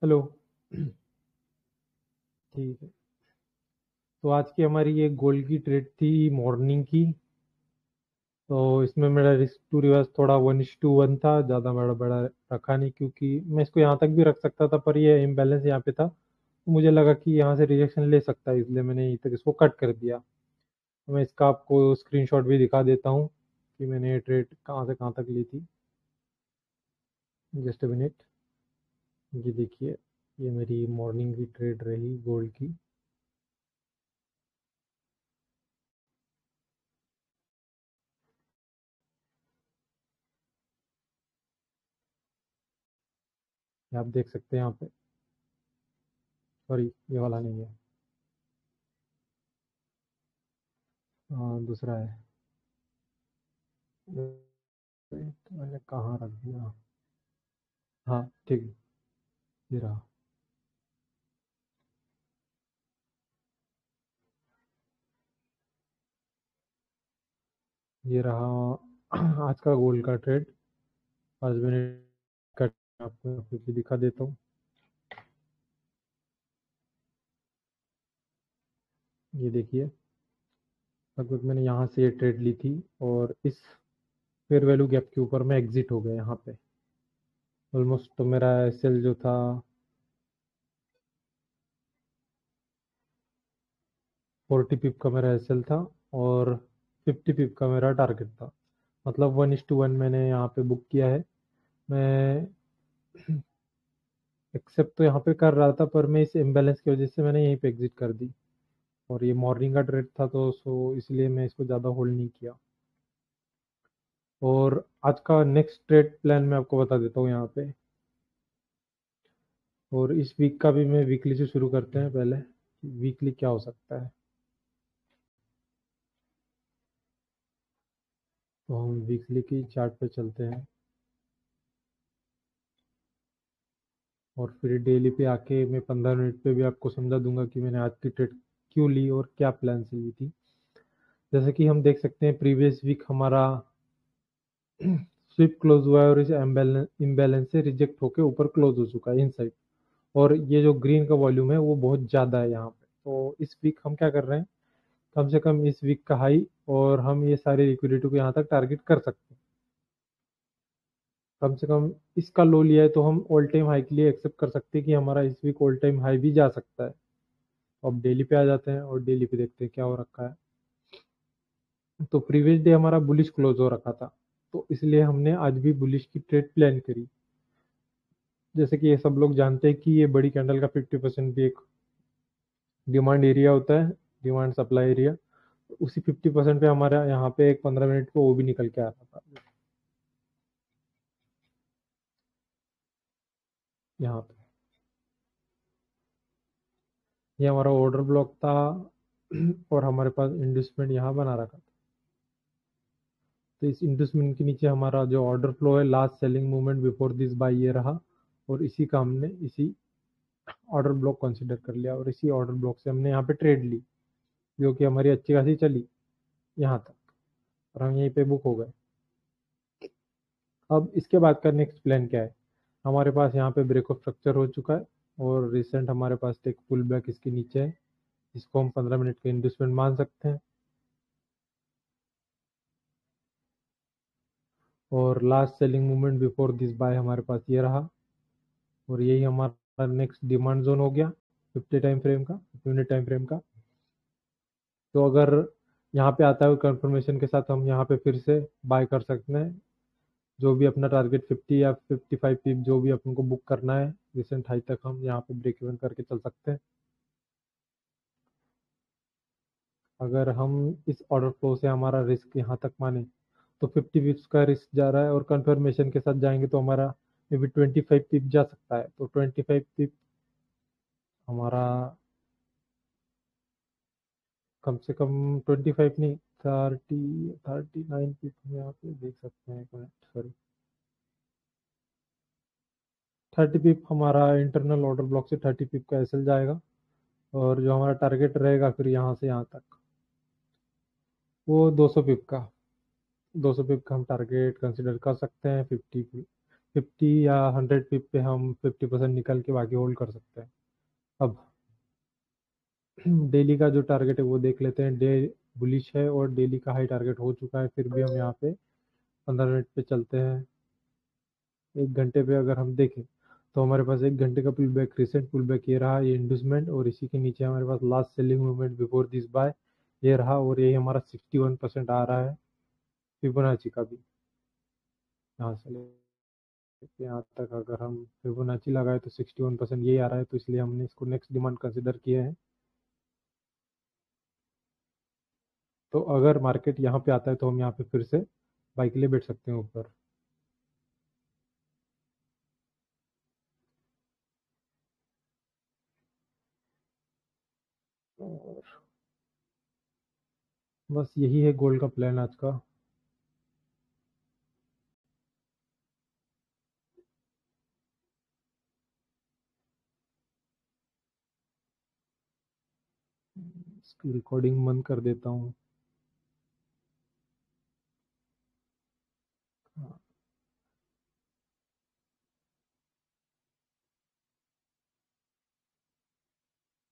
Hello. ठीक है। तो आज की हमारी ये गोल्ड की ट्रेड थी मॉर्निंग की। तो इसमें मेरा रिस्क टू रिवर्स थोड़ा 1:1 था, ज़्यादा बड़ा बड़ा रखा नहीं क्योंकि मैं इसको यहाँ तक भी रख सकता था, पर ये इम्बैलेंस यहाँ पे था तो मुझे लगा कि यहाँ से रिजेक्शन ले सकता है, इसलिए मैंने यहीं तक इसको कट कर दिया। तो मैं इसका आपको स्क्रीनशॉट भी दिखा देता हूँ कि मैंने ये ट्रेड कहाँ से कहाँ तक ली थी। Just a minute. ये देखिए, ये मेरी मॉर्निंग की ट्रेड रही गोल्ड की। ये आप देख सकते हैं यहाँ पे। सॉरी, ये वाला नहीं है। दूसरा है। तो मैंने कहाँ रख दिया। हाँ ठीक है, ये रहा। ये रहा आज का गोल्ड का ट्रेड। 5 मिनट का आपको quickly दिखा देता हूँ। ये देखिए, लगभग मैंने यहाँ से ये ट्रेड ली थी और इस फेयर वैल्यू गैप के ऊपर मैं एग्जिट हो गया यहाँ पे। ऑलमोस्ट तो मेरा एसएल जो था 40 पिप का मेरा एसएल था और 50 पिप का मेरा टारगेट था। मतलब 1:1 मैंने यहाँ पे बुक किया है। मैं एक्सेप्ट तो यहाँ पे कर रहा था, पर मैं इस इम्बैलेंस की वजह से मैंने यहीं पे एग्जिट कर दी। और ये मॉर्निंग का ट्रेड था तो इसलिए मैं इसको ज़्यादा होल्ड नहीं किया। और आज का नेक्स्ट ट्रेड प्लान मैं आपको बता देता हूँ यहाँ पे। और इस वीक का भी मैं वीकली से शुरू करते हैं पहले। वीकली क्या हो सकता है, तो हम वीकली की चार्ट पे चलते हैं और फिर डेली पे आके मैं 15 मिनट पे भी आपको समझा दूंगा कि मैंने आज की ट्रेड क्यों ली और क्या प्लान से ली थी। जैसे कि हम देख सकते हैं प्रीवियस वीक हमारा स्विप क्लोज हुआ है और इस इम्बैलेंस से रिजेक्ट होकर ऊपर क्लोज हो चुका है इनसाइड। और ये जो ग्रीन का वॉल्यूम है वो बहुत ज़्यादा है यहाँ पे। तो इस वीक हम क्या कर रहे हैं, कम से कम इस वीक का हाई और हम ये सारे लिक्विडिटी को यहाँ तक टारगेट कर सकते हैं। कम से कम इसका लो लिया है तो हम ऑल टाइम हाई के लिए एक्सेप्ट कर सकते हैं कि हमारा इस वीक ऑल टाइम हाई भी जा सकता है। अब डेली पे आ जाते हैं और डेली पे देखते हैं क्या हो रखा है। तो प्रीवियस डे हमारा बुलिश क्लोज हो रखा था, तो इसलिए हमने आज भी बुलिश की ट्रेड प्लान करी। जैसे कि ये सब लोग जानते हैं कि ये बड़ी कैंडल का 50% भी एक डिमांड एरिया होता है, डिमांड सप्लाई एरिया। उसी 50% पे हमारा यहाँ पे एक 15 मिनट को वो भी निकल के आ रहा था यहाँ पे। ये हमारा ऑर्डर ब्लॉक था और हमारे पास इंडस्टमेंट यहाँ बना रखा था। तो इस इंडस्टमेंट के नीचे हमारा जो ऑर्डर फ्लो है, last selling movement before this buy ये रहा। और इसी का हमने इसी ऑर्डर ब्लॉक कंसिडर कर लिया और इसी ऑर्डर ब्लॉक से हमने यहाँ पे ट्रेड ली, जो कि हमारी अच्छी खासी चली यहाँ तक और हम यहीं पे बुक हो गए। अब इसके बाद का नेक्स्ट प्लान क्या है। हमारे पास यहाँ पे ब्रेक ऑफ स्ट्रक्चर हो चुका है और रिसेंट हमारे पास एक पुल बैक इसके नीचे है, इसको हम 15 मिनट का इन्वेस्टमेंट मान सकते हैं। और last selling movement before this bye हमारे पास ये रहा और यही हमारा नेक्स्ट डिमांड जोन हो गया 50 टाइम फ्रेम का। तो अगर यहाँ पे आता है कंफर्मेशन के साथ हम यहाँ पे फिर से बाय कर सकते हैं। जो भी अपना टारगेट 50 या 55 पिप जो भी अपन को बुक करना है रिसेंट हाई तक, हम यहाँ पे ब्रेक इवन करके चल सकते हैं। अगर हम इस ऑर्डर फ्लो से हमारा रिस्क यहाँ तक माने तो 50 पिप्स का रिस्क जा रहा है और कंफर्मेशन के साथ जाएंगे तो हमारा मे बी 25 पिप जा सकता है। तो 25 पिप हमारा कम से कम 25 नहीं, 39 पिप हम यहाँ पे देख सकते हैं। एक मिनट, सॉरी, 30 पिप हमारा इंटरनल ऑर्डर ब्लॉक से 30 पिप का एसएल जाएगा। और जो हमारा टारगेट रहेगा फिर यहाँ से यहाँ तक वो 200 पिप का। 200 पिप का हम टारगेट कंसिडर कर सकते हैं 50 50 या 100 पिप पे हम 50% निकल के बाकी होल्ड कर सकते हैं। अब डेली का जो टारगेट है वो देख लेते हैं। डे बुलिश है और डेली का हाई टारगेट हो चुका है, फिर भी हम यहाँ पे 15 मिनट पे चलते हैं। 1 घंटे पे अगर हम देखें तो हमारे पास 1 घंटे का pull back, recent pull back ये रहा, ये इंड्यूसमेंट, और इसी के नीचे हमारे पास last selling movement before this buy ये रहा, और ये हमारा 61% आ रहा है फिबोनाची का भी। यहाँ से लेके यहाँ तक अगर हम फिबोनाची लगाए तो 61% यही आ रहा है, तो इसलिए हमने इसको नेक्स्ट डिमांड कंसिडर किया है। तो अगर मार्केट यहाँ पे आता है तो हम यहाँ पे फिर से बाई के लिए बैठ सकते हैं ऊपर। और बस यही है गोल्ड का प्लान आज का। इसकी रिकॉर्डिंग बंद कर देता हूँ।